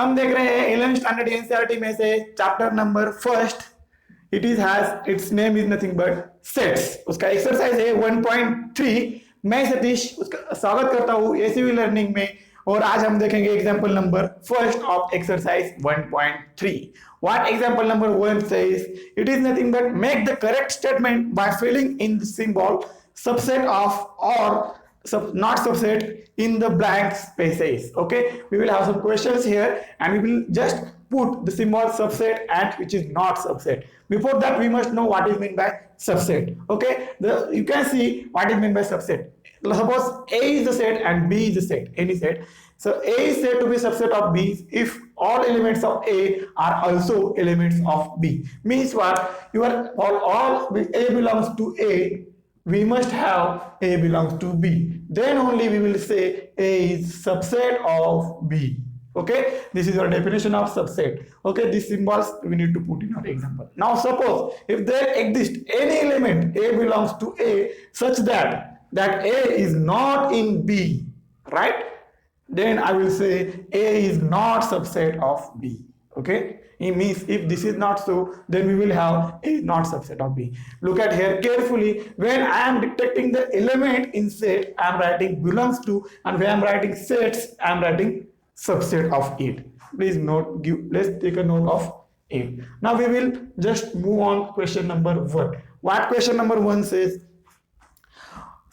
हम देख रहे हैं 11th स्टैंडर्ड एनसीईआरटी में से chapter number first, it is has its name is nothing but sets. उसका एक्सरसाइज है 1.3। मैं सतीश उसका स्वागत करता हूँ एसीवी लर्निंग में, और आज हम देखेंगे example number first of exercise 1.3। What example number 1 says, it is nothing but make the correct statement by filling in the symbol subset of or not subset in the blank spaces. Okay, we will have some questions here and we will just put the symbol subset and which is not subset. Before that we must know what is meant by subset. Okay, you can see what is meant by subset. Suppose A is the set and B is the set, any set. So A is said to be subset of B if all elements of A are also elements of B. Means what? For all A belongs to A, we must have A belongs to B. Then only we will say A is subset of B. Okay, this is your definition of subset. Okay, these symbols we need to put in our example. Now suppose if there exists any element A belongs to A such that A is not in B, right? Then I will say A is not subset of B. Okay, it means if this is not so, then we will have A is not subset of B. Look at here carefully. When I am detecting the element in set, I am writing belongs to, and when I am writing sets, I am writing subset of it. Please note, let's take a note of it. Now we will just move on question number 1. What question number 1 says?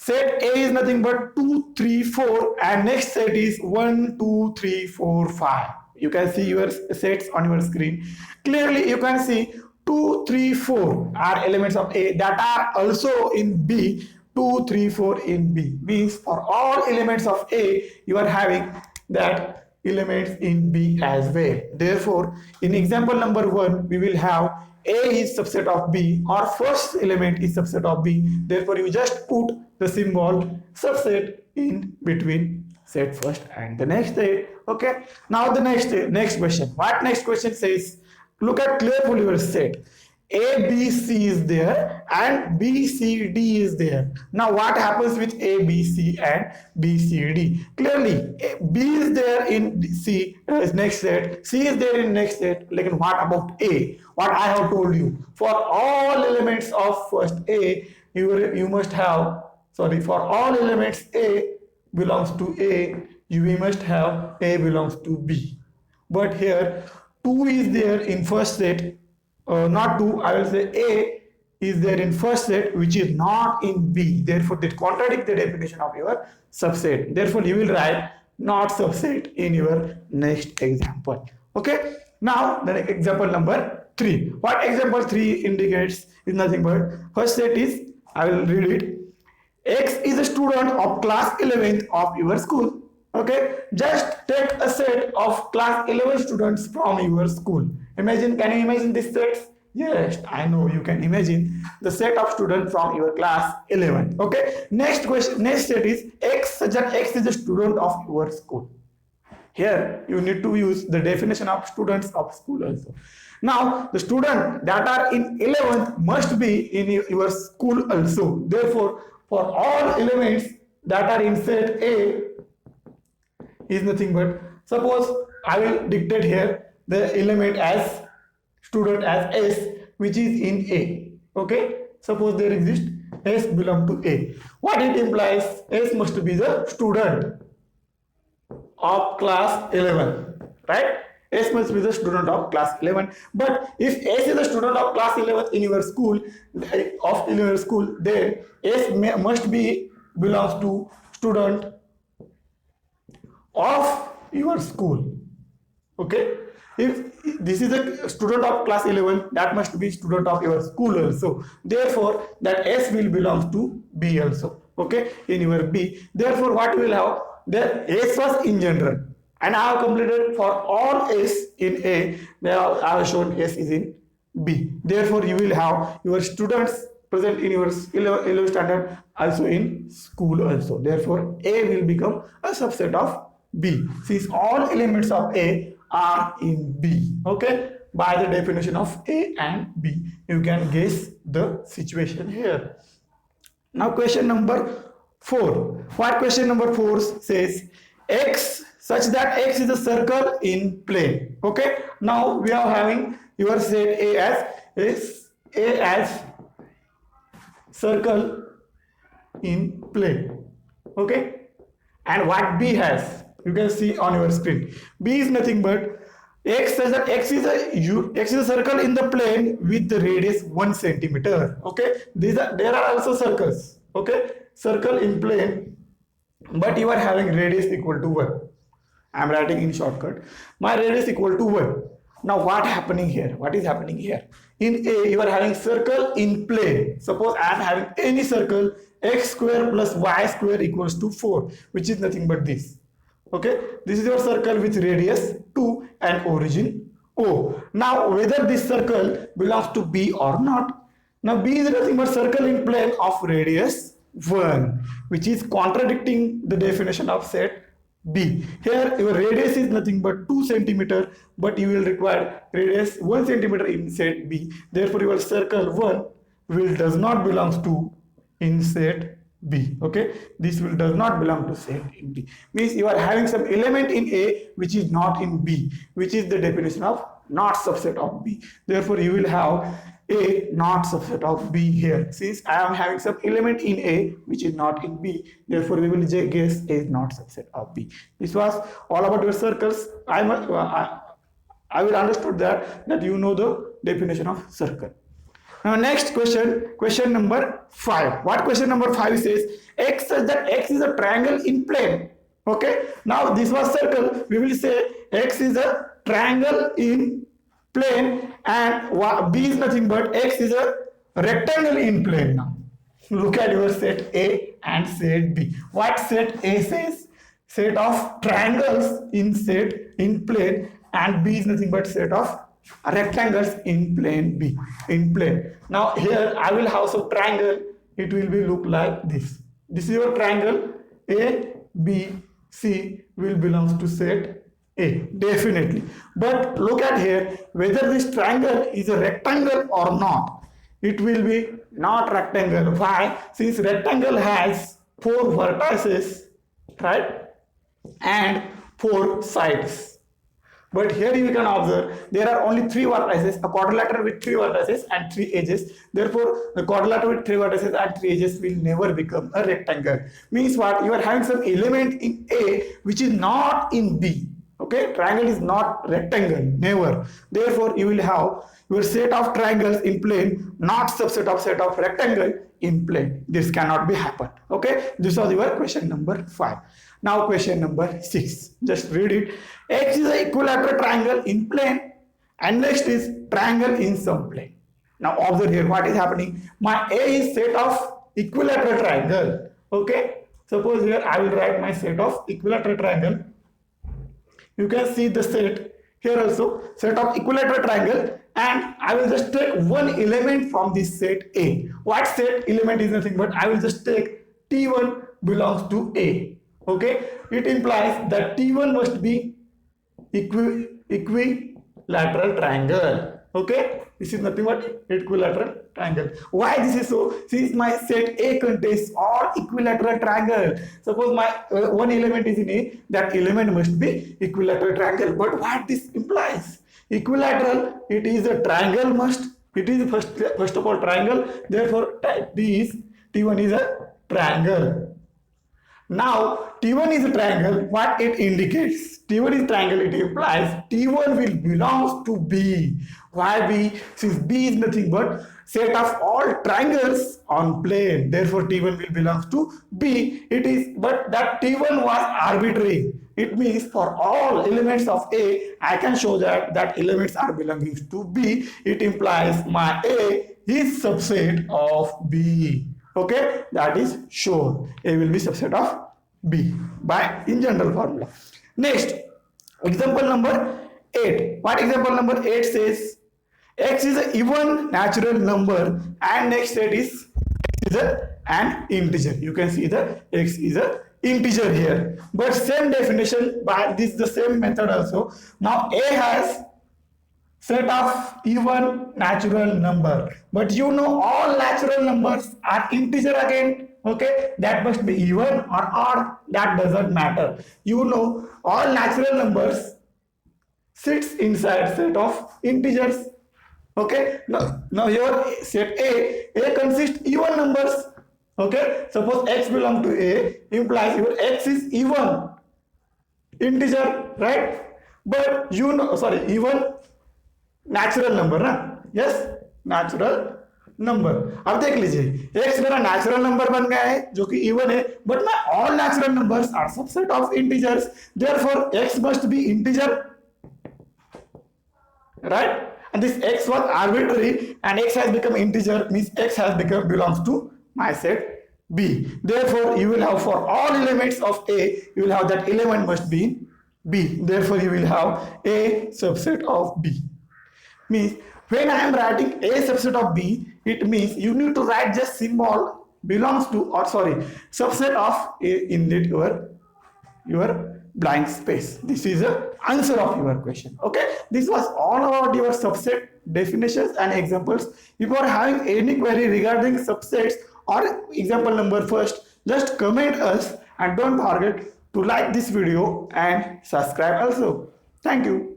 Set A is nothing but 2, 3, 4 and next set is 1, 2, 3, 4, 5. You can see your sets on your screen. Clearly you can see 2, 3, 4 are elements of A that are also in B. 2, 3, 4 in B means for all elements of A you are having that elements in B as well. Therefore in example number 1 we will have A is subset of B, or first element is subset of B. Therefore you just put the symbol subset in between set first and the next set. Okay, now the next question. What next question says? Look at carefully your set. A, B, C is there and B, C, D is there. Now what happens with A, B, C and B, C, D? Clearly B is there in C is next set, C is there in next set. Like what about A? What I have told you, for all elements of first A you must have, sorry, for all elements A belongs to A, we must have A belongs to B. But here 2 is there in first set, not 2, I will say A is there in first set which is not in B. Therefore that contradicts the definition of your subset. Therefore you will write not subset in your next example. Okay, now the example number 3. What example 3 indicates is nothing but first set is, I will read it. X is a student of class 11th of your school. Okay, just take a set of class 11 students from your school. Imagine, can you imagine this set? Yes, I know you can imagine the set of students from your class 11. Okay, next question, next set is X, such that X is a student of your school. Here you need to use the definition of students of school also. Now the student that are in 11th must be in your school also. Therefore for all elements that are in set A is nothing but, suppose I will dictate here the element as student as S which is in A. Okay, suppose there exists S belong to A. What it implies? S must be the student of class 11, right? S must be the student of class 11. But if S is the student of class 11 in your school, then S must be belongs to student of your school. Okay, if this is a student of class 11, that must be student of your school also. Therefore that S will belong to B also. Okay, in your B. Therefore what we will have, the S was in general, and I have completed for all S in A. Now I have shown S is in B. Therefore you will have your students present in your 11th standard also in school also. Therefore A will become a subset of B, since all elements of A are in B. Okay, by the definition of A and B you can guess the situation here. Now question number 4. What question number 4 says? X such that X is a circle in plane. Okay, now we are having your set A as circle in plane. Okay, and what B has, you can see on your screen. B is nothing but X says that X is a circle in the plane with the radius 1 centimeter. Okay, there are also circles. Okay, circle in plane, but you are having radius equal to 1. I am writing in shortcut. My radius equal to 1. Now what happening here? What is happening here? In A, you are having circle in plane. Suppose I am having any circle, x square plus y square equals to 4, which is nothing but this. Okay, this is your circle with radius 2 and origin O. Now whether this circle belongs to B or not. Now B is nothing but circle in plane of radius 1, which is contradicting the definition of set B. Here your radius is nothing but 2 centimeter, but you will require radius 1 centimeter in set B. Therefore your circle 1 does not belong to in set B. Okay, this does not belong to set in B. Means you are having some element in A which is not in B, which is the definition of not subset of B. Therefore you will have A not subset of B here. Since I am having some element in A which is not in B, therefore we will guess A is not subset of B. This was all about your circles. I will understood that you know the definition of circle. Now next question number 5. What question number 5 says? X says that X is a triangle in plane. Okay. Now this was circle. We will say X is a triangle in plane, and B is nothing but X is a rectangle in plane. Now look at your set A and set B. What set A says? Set of triangles in plane, and B is nothing but set of rectangles in plane B. Now here I will have some triangle. It will be look like this. This is your triangle. A, B, C will belong to set A, definitely. But look at here, whether this triangle is a rectangle or not. It will be not rectangle. Why? Since rectangle has 4 vertices, right, and 4 sides. But here you can observe there are only 3 vertices, a quadrilateral with 3 vertices and 3 edges. Therefore, the quadrilateral with 3 vertices and 3 edges will never become a rectangle. Means what? You are having some element in A which is not in B. Okay, triangle is not rectangle, never. Therefore, you will have your set of triangles in plane, not subset of set of rectangle in plane. This cannot be happen. Okay, this was your question number 5. Now question number 6. Just read it. X is an equilateral triangle in plane, and next is triangle in some plane. Now observe here what is happening. My A is set of equilateral triangle. Okay. Suppose here I will write my set of equilateral triangle. You can see the set here also, set of equilateral triangle, and I will just take one element from this set A. What set element is nothing but I will just take T1 belongs to A. Okay, it implies that T1 must be equilateral triangle. Okay, this is nothing but equilateral triangle. Why this is so? Since my set A contains all equilateral triangle. Suppose my one element is in A, that element must be equilateral triangle. But what this implies? Equilateral, it is a triangle it is first of all triangle. Therefore, T1 is a triangle. Now, T1 is a triangle. What it indicates? T1 is triangle. It implies T1 will belong to B. Why B? Since B is nothing but set of all triangles on plane. Therefore, T1 will belong to B. It is, but that T1 was arbitrary. It means for all elements of A, I can show that elements are belonging to B. It implies my A is subset of B. Okay, that is shown. A will be subset of B by in general formula. Next, example number 8. What example number 8 says? X is an even natural number, and next set is an integer. You can see the X is an integer here. But same definition by this the same method also. Now A has set of even natural number, but you know all natural numbers are integer again. Okay, that must be even or odd, that doesn't matter. You know, all natural numbers sits inside set of integers. Okay, now here set A consists even numbers. Okay, suppose x belong to A implies your x is even integer, right? But you know, sorry, even natural number ना, yes natural number. अब देख लीजिए x मेरा natural number बन गया है जो कि इवन है, बट मैं all natural numbers are subset of integers, therefore x must be integer, right? And this x was arbitrary and x has become integer, means x has become belongs to my set B. Therefore you will have for all elements of A, you will have that element must be B. Therefore you will have A subset of B. Means when I am writing A subset of B, it means you need to write just symbol belongs to, or sorry, subset of A in it your blank space. This is the answer of your question. Okay, this was all about your subset definitions and examples. If you are having any query regarding subsets or example number first, just comment us and don't forget to like this video and subscribe also. Thank you.